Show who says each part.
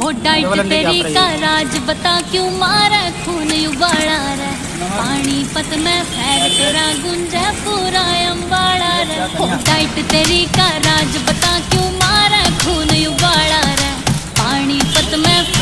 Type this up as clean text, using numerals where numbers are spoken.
Speaker 1: ओ diet तेरी का राज बता क्यों मारे खून उबाला रे पानीपत में फैर तेरा गुंजे पूरा अम्बाड़ा रे ओ डाइट तेरी का राज बता क्यों मारे खून उबाला रे पानीपत में